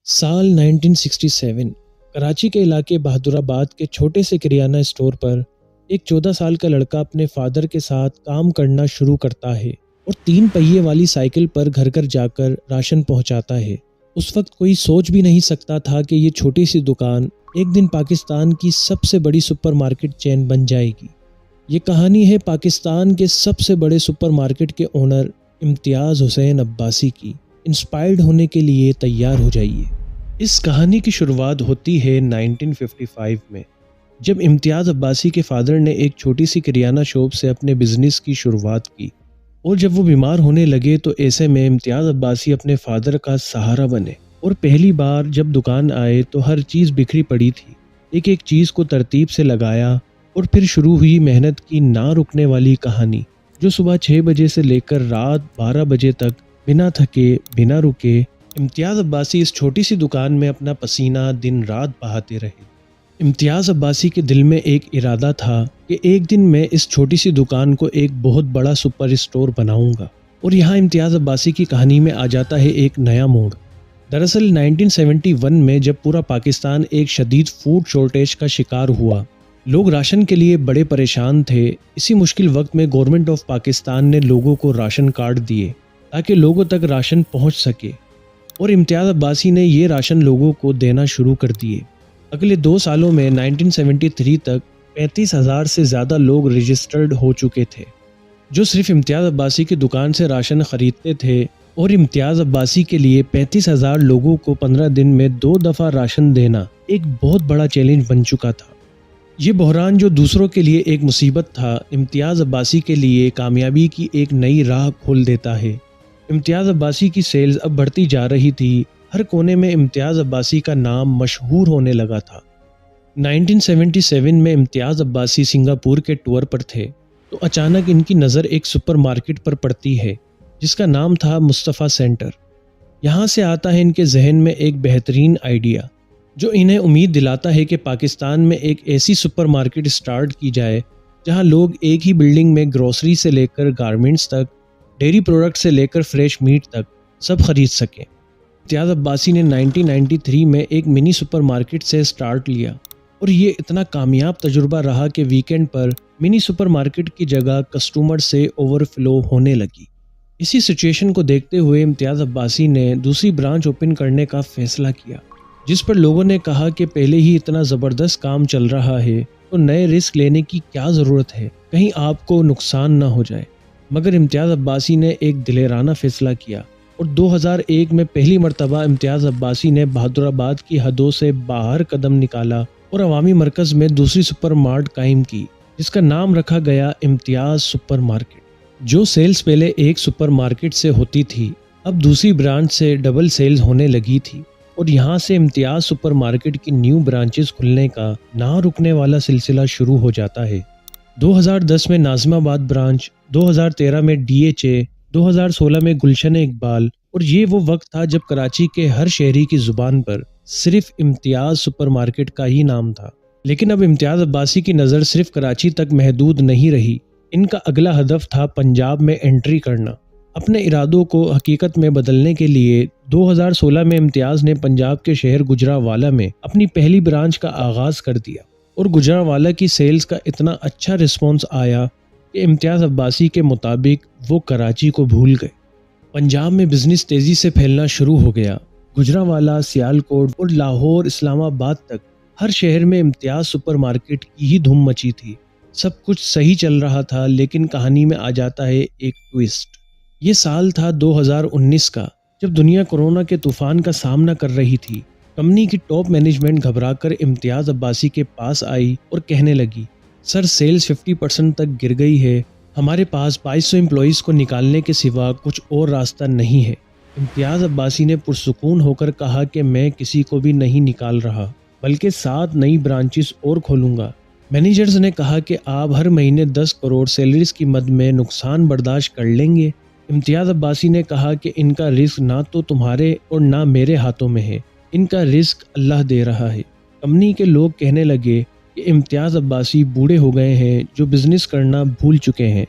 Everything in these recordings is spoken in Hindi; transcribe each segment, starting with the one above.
साल 1967 कराची के इलाके बहादुराबाद के छोटे से किराना स्टोर पर एक 14 साल का लड़का अपने फादर के साथ काम करना शुरू करता है और 3 पहिए वाली साइकिल पर घर घर जाकर राशन पहुंचाता है। उस वक्त कोई सोच भी नहीं सकता था कि ये छोटी सी दुकान एक दिन पाकिस्तान की सबसे बड़ी सुपरमार्केट चेन बन जाएगी। ये कहानी है पाकिस्तान के सबसे बड़े सुपरमार्केट के ओनर इम्तियाज़ हुसैन अब्बासी की। इंस्पायर्ड होने के लिए तैयार हो जाइए। इस कहानी की शुरुआत होती है 1955 में, जब इम्तियाज़ अब्बासी के फादर ने एक छोटी सी किराना शॉप से अपने बिजनेस की शुरुआत की और जब वो बीमार होने लगे तो ऐसे में इम्तियाज़ अब्बासी अपने फादर का सहारा बने। और पहली बार जब दुकान आए तो हर चीज़ बिखरी पड़ी थी। एक एक चीज़ को तरतीब से लगाया और फिर शुरू हुई मेहनत की ना रुकने वाली कहानी, जो सुबह 6 बजे से लेकर रात 12 बजे तक बिना थके बिना रुके इम्तियाज़ अब्बासी इस छोटी सी दुकान में अपना पसीना दिन रात बहाते रहे। इम्तियाज़ अब्बासी के दिल में एक इरादा था कि एक दिन मैं इस छोटी सी दुकान को एक बहुत बड़ा सुपर स्टोर बनाऊंगा। और यहाँ इम्तियाज़ अब्बासी की कहानी में आ जाता है एक नया मोड़। दरअसल 1971 में जब पूरा पाकिस्तान एक शदीद फूड शॉर्टेज का शिकार हुआ, लोग राशन के लिए बड़े परेशान थे। इसी मुश्किल वक्त में गवर्नमेंट ऑफ पाकिस्तान ने लोगों को राशन कार्ड दिए ताकि लोगों तक राशन पहुंच सके और इम्तियाज़ अब्बासी ने ये राशन लोगों को देना शुरू कर दिए। अगले 2 सालों में 1973 तक 35,000 से ज़्यादा लोग रजिस्टर्ड हो चुके थे जो सिर्फ इम्तियाज़ अब्बासी की दुकान से राशन ख़रीदते थे। और इम्तियाज़ अब्बासी के लिए 35,000 लोगों को 15 दिन में 2 दफ़ा राशन देना एक बहुत बड़ा चैलेंज बन चुका था। ये बहरान जो दूसरों के लिए एक मुसीबत था, इम्तियाज़ अब्बासी के लिए कामयाबी की एक नई राह खोल देता है। इम्तियाज़ अब्बासी की सेल्स अब बढ़ती जा रही थी। हर कोने में इम्तियाज़ अब्बासी का नाम मशहूर होने लगा था। 1977 में इम्तियाज़ अब्बासी सिंगापुर के टूर पर थे तो अचानक इनकी नज़र एक सुपरमार्केट पर पड़ती है जिसका नाम था मुस्तफ़ा सेंटर। यहाँ से आता है इनके जहन में एक बेहतरीन आइडिया जो इन्हें उम्मीद दिलाता है कि पाकिस्तान में एक ऐसी सुपरमार्केट स्टार्ट की जाए जहाँ लोग एक ही बिल्डिंग में ग्रोसरी से लेकर गारमेंट्स तक, डेयरी प्रोडक्ट से लेकर फ्रेश मीट तक सब खरीद सकें। इम्तियाज़ अब्बासी ने 1993 में एक मिनी सुपरमार्केट से स्टार्ट लिया और ये इतना कामयाब तजुर्बा रहा कि वीकेंड पर मिनी सुपरमार्केट की जगह कस्टमर से ओवरफ्लो होने लगी। इसी सिचुएशन को देखते हुए इम्तियाज़ अब्बासी ने दूसरी ब्रांच ओपन करने का फैसला किया, जिस पर लोगों ने कहा कि पहले ही इतना ज़बरदस्त काम चल रहा है तो नए रिस्क लेने की क्या ज़रूरत है, कहीं आपको नुकसान ना हो जाए। मगर इम्तियाज़ अब्बासी ने एक दिलेराना फैसला किया और 2001 में पहली मर्तबा इम्तियाज़ अब्बासी ने बहादुराबाद की हदों से बाहर कदम निकाला और अवामी मरकज़ में दूसरी सुपर मार्ट कायम की जिसका नाम रखा गया इम्तियाज़ सुपर मार्केट। जो सेल्स पहले एक सुपर मार्केट से होती थी अब दूसरी ब्रांच से डबल सेल्स होने लगी थी और यहाँ से इम्तियाज़ सुपर मार्केट की न्यू ब्रांचेस खुलने का ना रुकने वाला सिलसिला शुरू हो जाता है। 2010 में नाज़िमाबाद ब्रांच, 2013 में DHA, 2016 में गुलशन इकबाल। और ये वो वक्त था जब कराची के हर शहरी की ज़ुबान पर सिर्फ इम्तियाज़ सुपरमार्केट का ही नाम था। लेकिन अब इम्तियाज़ अब्बासी की नज़र सिर्फ कराची तक महदूद नहीं रही। इनका अगला हदफ था पंजाब में एंट्री करना। अपने इरादों को हकीकत में बदलने के लिए 2016 में इम्तियाज़ ने पंजाब के शहर गुजरावाला में अपनी पहली ब्रांच का आगाज़ कर दिया और गुजरावाला की सेल्स का इतना अच्छा रिस्पॉन्स आया कि इम्तियाज़ अब्बासी के मुताबिक वो कराची को भूल गए। पंजाब में बिजनेस तेज़ी से फैलना शुरू हो गया। गुजरावाला, सियालकोट और लाहौर, इस्लामाबाद तक हर शहर में इम्तियाज़ सुपरमार्केट की ही धूम मची थी। सब कुछ सही चल रहा था, लेकिन कहानी में आ जाता है एक ट्विस्ट। ये साल था 2019 का, जब दुनिया कोरोना के तूफान का सामना कर रही थी। कंपनी की टॉप मैनेजमेंट घबराकर इम्तियाज़ अब्बासी के पास आई और कहने लगी, सर सेल्स 50% तक गिर गई है, हमारे पास 2200 एम्प्लॉइज़ को निकालने के सिवा कुछ और रास्ता नहीं है। इम्तियाज़ अब्बासी ने पुरसुकून होकर कहा कि मैं किसी को भी नहीं निकाल रहा, बल्कि 7 नई ब्रांचेस और खोलूँगा। मैनेजर्स ने कहा कि आप हर महीने 10 करोड़ सैलरीज की मद में नुकसान बर्दाश्त कर लेंगे। इम्तियाज़ अब्बासी ने कहा कि इनका रिस्क ना तो तुम्हारे और ना मेरे हाथों में है, इनका रिस्क अल्लाह दे रहा है। कंपनी के लोग कहने लगे कि इम्तियाज़ अब्बासी बूढ़े हो गए हैं, जो बिज़नेस करना भूल चुके हैं।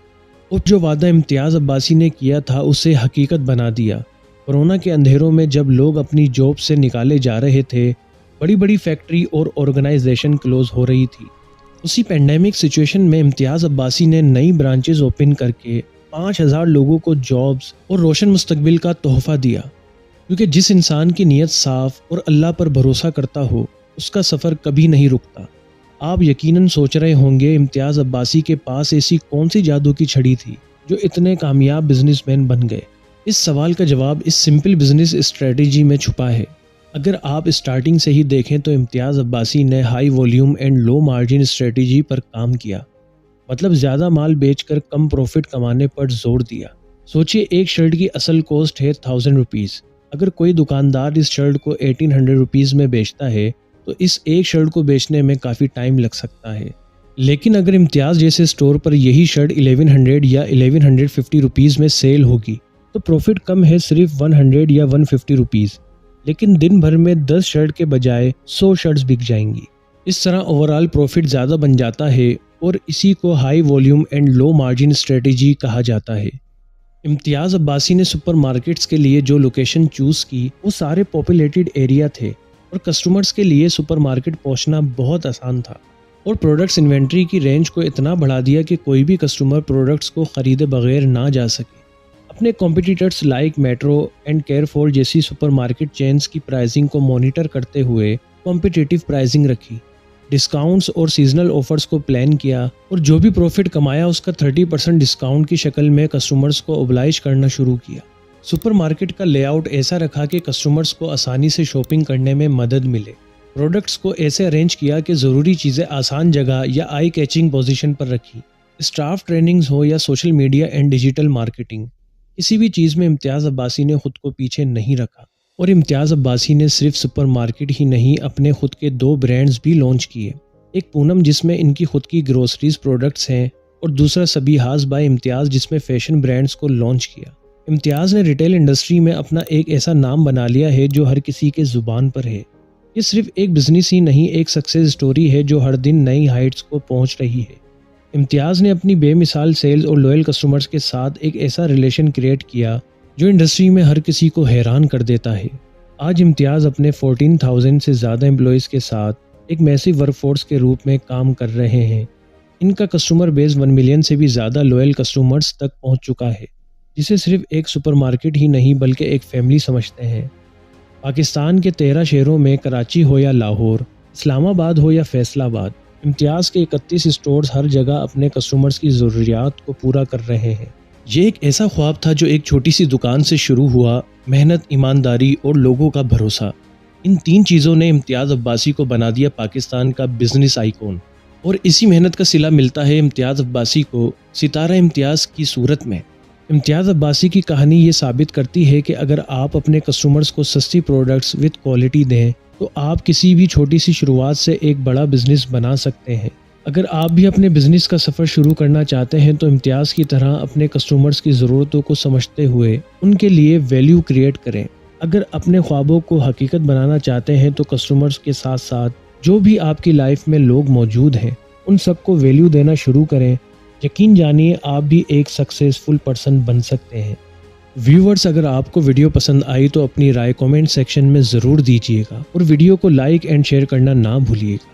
और जो वादा इम्तियाज़ अब्बासी ने किया था उसे हकीकत बना दिया। कोरोना के अंधेरों में जब लोग अपनी जॉब से निकाले जा रहे थे, बड़ी बड़ी फैक्ट्री और ऑर्गेनाइजेशन क्लोज हो रही थी। उसी पेंडेमिक सिचुएशन में इम्तियाज़ अब्बासी ने नई ब्रांचेस ओपन करके 5,000 लोगों को जॉब्स और रोशन मुस्तकबिल का तोहफा दिया। क्योंकि जिस इंसान की नीयत साफ और अल्लाह पर भरोसा करता हो, उसका सफ़र कभी नहीं रुकता। आप यकीनन सोच रहे होंगे, इम्तियाज़ अब्बासी के पास ऐसी कौन सी जादू की छड़ी थी जो इतने कामयाब बिजनेसमैन बन गए। इस सवाल का जवाब इस सिंपल बिजनेस स्ट्रेटजी में छुपा है। अगर आप स्टार्टिंग से ही देखें तो इम्तियाज़ अब्बासी ने high volume and low margin strategy पर काम किया। मतलब ज़्यादा माल बेचकर कम प्रॉफिट कमाने पर जोर दिया। सोचिए, एक शर्ट की असल कॉस्ट है 1000 रुपीज़। अगर कोई दुकानदार इस शर्ट को 1800 रुपीज़ में बेचता है तो इस एक शर्ट को बेचने में काफ़ी टाइम लग सकता है। लेकिन अगर इम्तियाज़ जैसे स्टोर पर यही शर्ट 1100 या 1150 रुपीज़ में सेल होगी तो प्रॉफिट कम है, सिर्फ 100 या 150 रुपीज़। लेकिन दिन भर में 10 शर्ट के बजाय 100 शर्ट्स बिक जाएंगी। इस तरह ओवरऑल प्रॉफिट ज़्यादा बन जाता है और इसी को high volume and low margin strategy कहा जाता है। इम्तियाज़ अब्बासी ने सुपरमार्केट्स के लिए जो लोकेशन चूज़ की वो सारे पॉपुलेटेड एरिया थे और कस्टमर्स के लिए सुपरमार्केट पहुंचना बहुत आसान था। और प्रोडक्ट्स इन्वेंट्री की रेंज को इतना बढ़ा दिया कि कोई भी कस्टमर प्रोडक्ट्स को ख़रीदे बगैर ना जा सके। अपने कॉम्पिटिटर्स लाइक मेट्रो एंड केयरफॉर जैसी सुपरमार्केट चेन्स की प्राइसिंग को मॉनिटर करते हुए कॉम्पिटिटिव प्राइसिंग रखी, डिस्काउंट्स और सीजनल ऑफर्स को प्लान किया और जो भी प्रॉफिट कमाया उसका 30% डिस्काउंट की शक्ल में कस्टमर्स को ओब्लाइज करना शुरू किया। सुपरमार्केट का लेआउट ऐसा रखा कि कस्टमर्स को आसानी से शॉपिंग करने में मदद मिले। प्रोडक्ट्स को ऐसे अरेंज किया कि ज़रूरी चीज़ें आसान जगह या आई कैचिंग पोजीशन पर रखी। स्टाफ ट्रेनिंग्स हो या social media and digital marketing, किसी भी चीज़ में इम्तियाज़ अब्बासी ने खुद को पीछे नहीं रखा। और इम्तियाज़ अब्बासी ने सिर्फ सुपरमार्केट ही नहीं, अपने खुद के 2 ब्रांड्स भी लॉन्च किए। एक पूनम जिसमें इनकी खुद की ग्रोसरीज प्रोडक्ट्स हैं और दूसरा सबीहास बाय इम्तियाज़ जिसमें फैशन ब्रांड्स को लॉन्च किया। इम्तियाज़ ने रिटेल इंडस्ट्री में अपना एक ऐसा नाम बना लिया है जो हर किसी के ज़ुबान पर है। ये सिर्फ एक बिजनेस ही नहीं, एक सक्सेस स्टोरी है जो हर दिन नई हाइट्स को पहुंच रही है। इम्तियाज़ ने अपनी बेमिसाल सेल्स और लॉयल कस्टमर्स के साथ एक ऐसा रिलेशन क्रिएट किया जो इंडस्ट्री में हर किसी को हैरान कर देता है। आज इम्तियाज़ अपने 14,000 से ज़्यादा एम्प्लॉयज़ के साथ एक मैसिव वर्कफोर्स के रूप में काम कर रहे हैं। इनका कस्टमर बेस 1 मिलियन से भी ज़्यादा लॉयल कस्टमर्स तक पहुंच चुका है, जिसे सिर्फ एक सुपरमार्केट ही नहीं बल्कि एक फैमिली समझते हैं। पाकिस्तान के 13 शहरों में, कराची हो या लाहौर, इस्लामाबाद हो या फैसलाबाद, इम्तियाज़ के 31 स्टोर्स हर जगह अपने कस्टमर्स की ज़रूरियात को पूरा कर रहे हैं। ये एक ऐसा ख्वाब था जो एक छोटी सी दुकान से शुरू हुआ। मेहनत, ईमानदारी और लोगों का भरोसा, इन 3 चीज़ों ने इम्तियाज़ अब्बासी को बना दिया पाकिस्तान का बिजनेस आइकॉन। और इसी मेहनत का सिला मिलता है इम्तियाज़ अब्बासी को सितारा इम्तियाज़ की सूरत में। इम्तियाज़ अब्बासी की कहानी ये साबित करती है कि अगर आप अपने कस्टमर्स को सस्ती प्रोडक्ट्स विद क्वालिटी दें तो आप किसी भी छोटी सी शुरुआत से एक बड़ा बिजनेस बना सकते हैं। अगर आप भी अपने बिजनेस का सफ़र शुरू करना चाहते हैं तो इम्तियाज़ की तरह अपने कस्टमर्स की ज़रूरतों को समझते हुए उनके लिए वैल्यू क्रिएट करें। अगर अपने ख्वाबों को हकीकत बनाना चाहते हैं तो कस्टमर्स के साथ साथ जो भी आपकी लाइफ में लोग मौजूद हैं उन सबको वैल्यू देना शुरू करें। यकीन जानिए, आप भी एक सक्सेसफुल पर्सन बन सकते हैं। व्यूवर्स, अगर आपको वीडियो पसंद आई तो अपनी राय कमेंट सेक्शन में ज़रूर दीजिएगा और वीडियो को लाइक एंड शेयर करना ना भूलिएगा।